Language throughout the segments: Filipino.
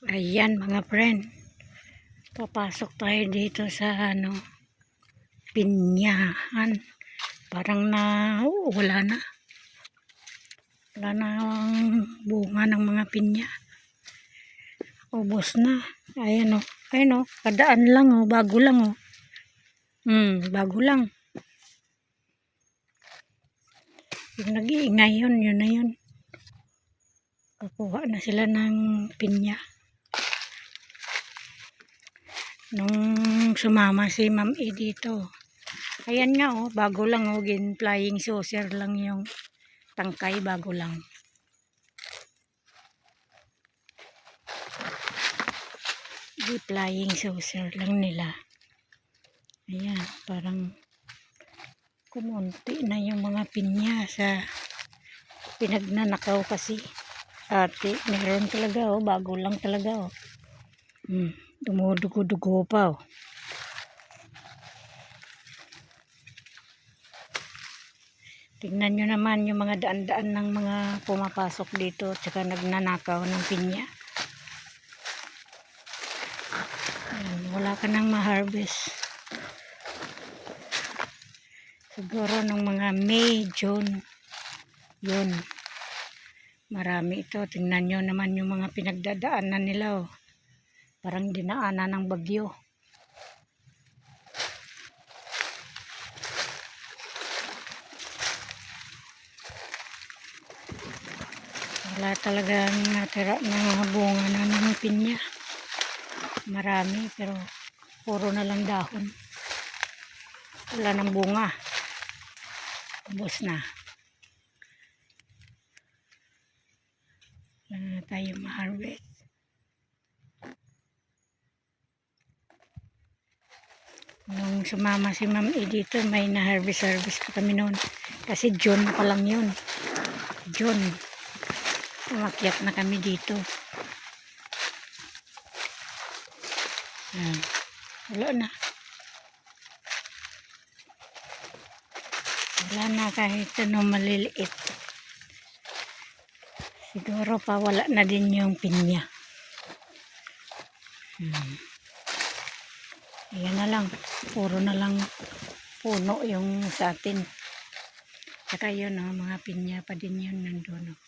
Ayan mga friend, papasok tayo dito sa pinyahan. Parang wala na ang bunga ng mga pinya, ubos na. Ayan o, kadaan lang o, bago lang o. Bago lang. Yung nag-iingay yun na yun. Kukuha na sila ng pinya. Nung sumama si Ma'am E dito. Ayan nga oh, bago lang oh, flying saucer lang yung tangkay, bago lang. Flying saucer lang nila. Ayan, parang kumunti na yung mga pinya sa pinagnanakaw kasi. Ate, meron talaga oh, bago lang talaga oh. Dumudugo-dugo pa oh. Tingnan nyo naman yung mga daan-daan ng mga pumapasok dito at saka nagnanakaw ng pinya. Ayan, wala ka nang ma-harvest. Siguro nung mga May, June, yun. Marami ito. Tingnan nyo naman yung mga pinagdadaanan nila oh. Parang dinaanan ng bagyo. Wala talagang natira na mga bunga na ng pinya. Marami pero puro na lang dahon. Wala nang bunga. Ubos na. Wala na tayo ma-harvest. Nung sumama si Ma'am E dito, may na-harvest pa kami noon. Kasi June pa lang yun. June. Umakyat na kami dito. Wala na. Wala na kahit ano maliliit. Siguro pa wala na din yung pinya. Ayan na lang. Puro na lang puno yung sa atin. Saka yun oh, mga pinya pa din yun nandun oh.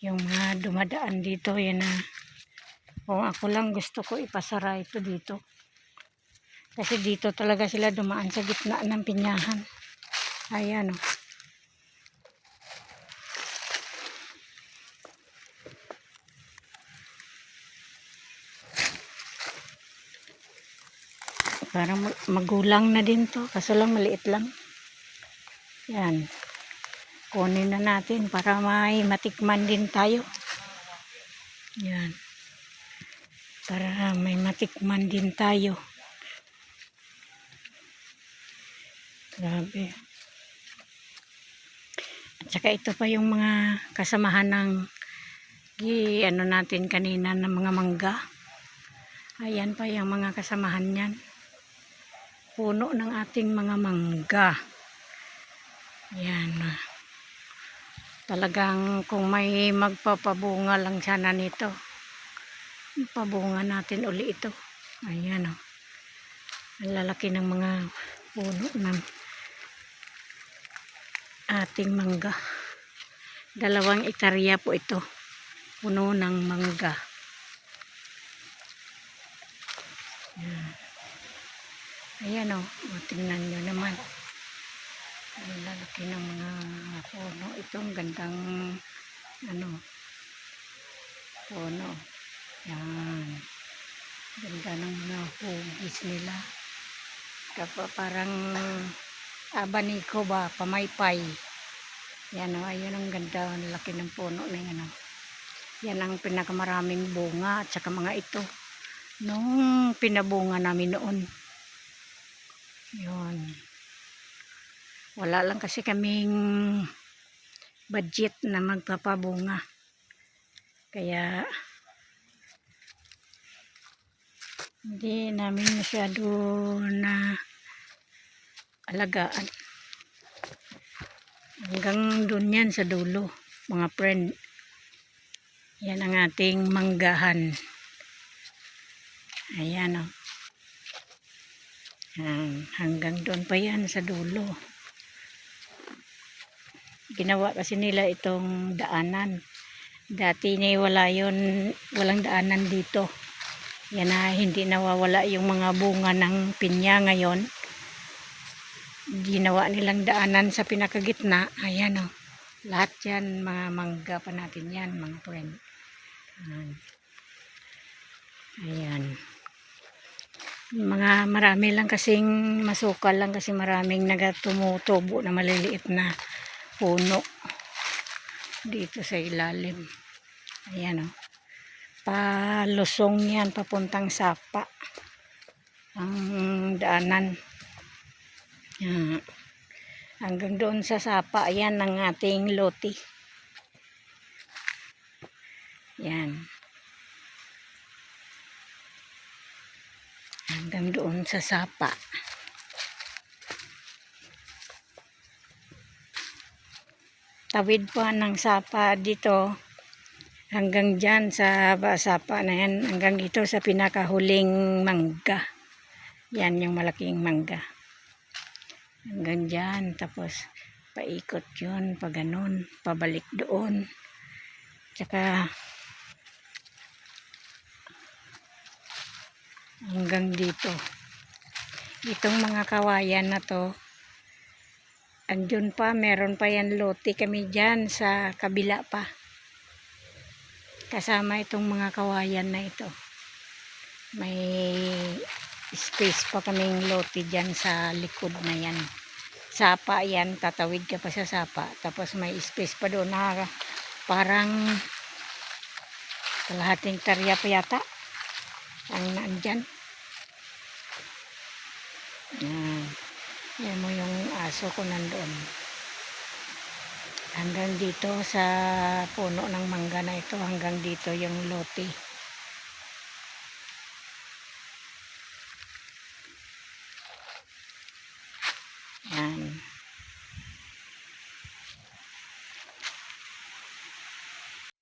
Yung mga dumadaan dito, yan na. Kung ako lang gusto ko ipasara ito dito. Kasi dito talaga sila dumaan sa gitna ng pinyahan. Ayan oh. Parang magulang na din to. Kaso lang maliit lang. Yan. Kunin na natin para may matikman din tayo. Yan. Para may matikman din tayo. Grabe. At saka ito pa yung mga kasamahan ng ano natin kanina ng mga mangga. Ayan pa yung mga kasamahan niyan. Puno ng ating mga mangga. Yan. Talagang kung may magpapabunga lang sana nito, pabunga natin uli ito. Ayan o. Ang lalaki ng mga puno ng ating mangga. 2 ektarya po ito. Puno ng mangga. Ayan o. Tingnan nyo naman. Ang lalaki ng mga puno. Ito ang gandang puno. Yan. Ganda ng mga hugis nila. Kapag parang abaniko ba, pamaypay. Yan o. Ayan ang ganda. Ang laki ng puno na yan o. Yan ang pinakamaraming bunga at saka mga ito. Nung pinabunga namin noon. Yun. Wala lang kasi kaming budget na magpapabunga. Kaya hindi namin masyado na alagaan. Hanggang doon yan sa dulo, mga friend. Yan ang ating manggahan. Ayan o. Hanggang doon pa yan sa dulo. Ginawa kasi nila itong daanan. Dati wala yun, walang daanan dito. Yan na hindi nawawala yung mga bunga ng pinya ngayon. Ginawa nilang daanan sa pinakagitna. Ayan o. Lahat yan, mga mangga pa natin yan, mga friend. Ayan. Mga marami lang kasing masukal lang kasi maraming nagatumutubo na maliliit na puno dito sa ilalim. Ayan o. Palusong yan papuntang Sapa ang daanan. Hanggang doon sa Sapa yan ang ating loti. Yan. Hanggang doon sa Sapa. Tawid pa ng Sapa dito hanggang dyan sa Sapa na yan, hanggang dito sa pinakahuling mangga. Yan yung malaking mangga. Hanggang dyan, tapos paikot yun, pa ganun, pabalik doon. Tsaka hanggang dito. Itong mga kawayan na to, andun pa, meron pa yan lote kami dyan sa kabila pa. Kasama itong mga kawayan na ito. May space pa kaming lote dyan sa likod na yan. Sapa yan, tatawid ka pa sa Sapa. Tapos may space pa doon na parang kalahating tarya pa yata ang naandyan. Yan mo yung aso ko nandoon. Hanggang dito sa puno ng mangga na ito, hanggang dito yung lote. Yan.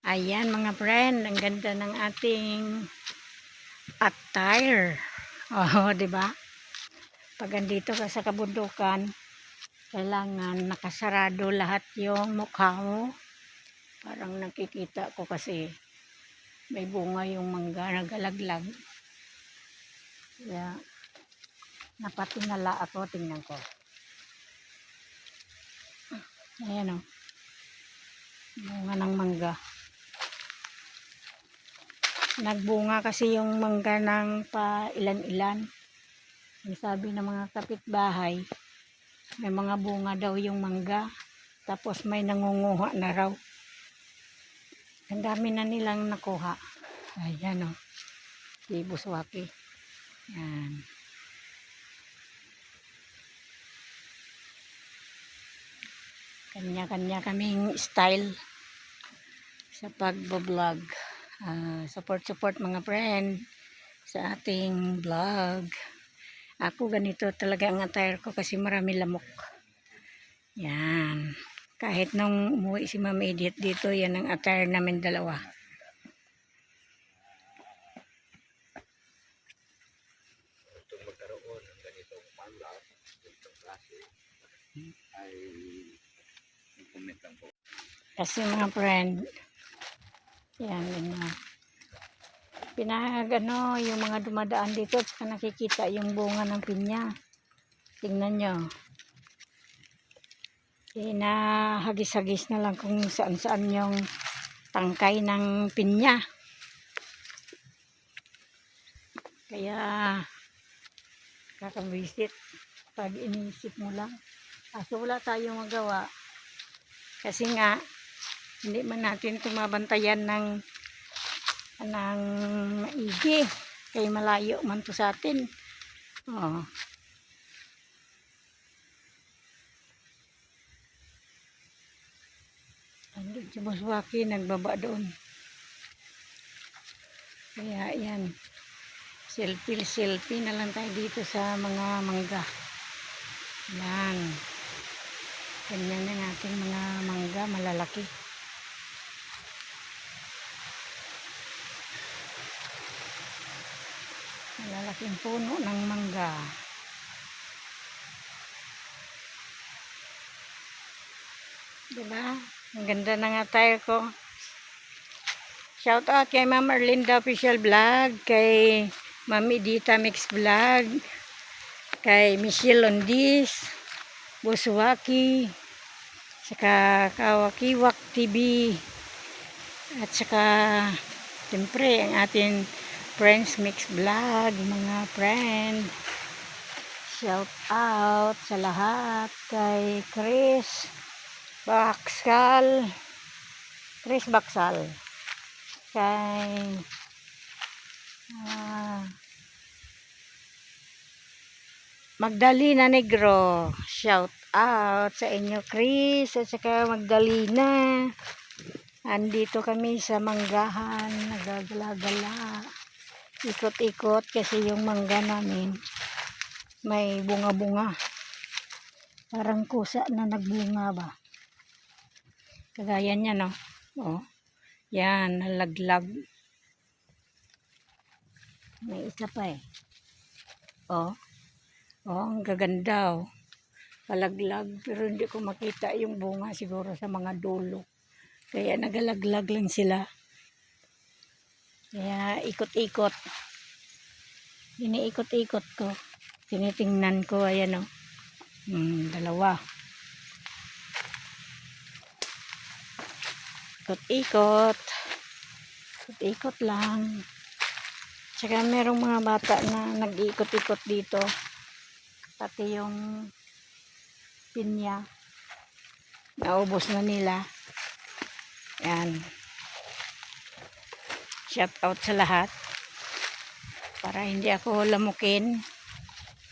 Ayan mga friend, ang ganda ng ating attire. Oh, 'di ba? Pag andito ka sa kabundukan, kailangan nakasarado lahat yung mukha mo. Parang nakikita ko kasi may bunga yung mangga nagalaglag. Kaya napatingala ako, tingnan ko. Ayan o. Bunga ng mangga. Nagbunga kasi yung mangga ng pa ilan-ilan. Sabi ng mga kapitbahay, may mga bunga daw yung mangga. Tapos may nangunguha na raw. Ang dami na nilang nakuha. Ayan o. Si Buswaki. Yan. Kanya-kanya kaming style sa pagbablog. Support mga friend sa ating vlog. Ako ganito talaga ang attire ko kasi marami lamok. Yan. Kahit nung umuwi si Ma'am Edith dito, yan ang attire namin dalawa. Kung magkaroon ng ganitong panglaw, ganitong klase, ay comment lang po. Kasi mga friend, yan na. Pinagano yung mga dumadaan dito at nakikita yung bunga ng pinya. Tingnan nyo. Hagis-hagis na lang kung saan-saan yung tangkay ng pinya. Kaya kakabisit pag inisip mo lang. Kaso wala tayong magawa. Kasi nga, hindi man natin tumabantayan ng maigi. Kaya malayo man to sa atin. Oh. Andun si Buswaki, nagbaba doon. Kaya yan. Selfie na lang tayo dito sa mga mangga. Yan. Ganyan na natin mga mangga malalaki. Malalaking puno ng mangga. Diba? Ang ganda na nga tayo ko. Shout out kay Ma'am Erlinda Official Vlog, kay Ma'am Edita Mix Vlog, kay Michelle Ondis, Buswaki, saka Kawakiwak TV, at saka siyempre ang ating Friends Mix Vlog, mga friend. Shout out sa lahat kay Chris Baksal, kay Magdalena Negro. Shout out sa inyo, Chris, at saka Magdalena. Andito kami sa manggahan, nagagala-gala, ikot-ikot kasi yung mangga namin may bunga-bunga, parang kusa na nagbunga ba, kagaya niya, no? Oh, yan, nalaglag. May isa pa eh. Oh, ang gaganda, oh. Palaglag, pero hindi ko makita yung bunga, siguro sa mga dulo, kaya nagalaglag lang sila. Kaya ikot-ikot, iniikot-ikot ko, tinitingnan ko. Ayan, oh. Dalawa. Ikot-ikot, ikot lang. Tsaka merong mga bata na nag-ikot-ikot dito, pati yung pinya naubos na nila. Yan, shout out sa lahat para hindi ako lamukin.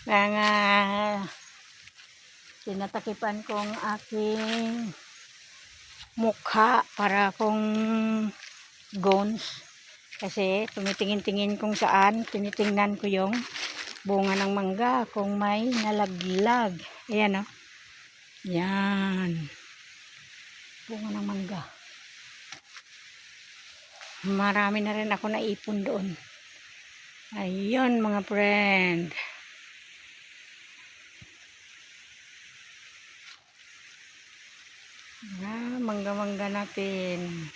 Mga tinatakipan kong aking mukha para kung gons, kasi tumitingin-tingin kung saan, tinitingnan ko yung bunga ng mangga kung may nalaglag. Ayan, oh. Yan, bunga ng mangga. Marami na rin ako naipon doon. Ayun, mga friend. Mangga-mangga natin.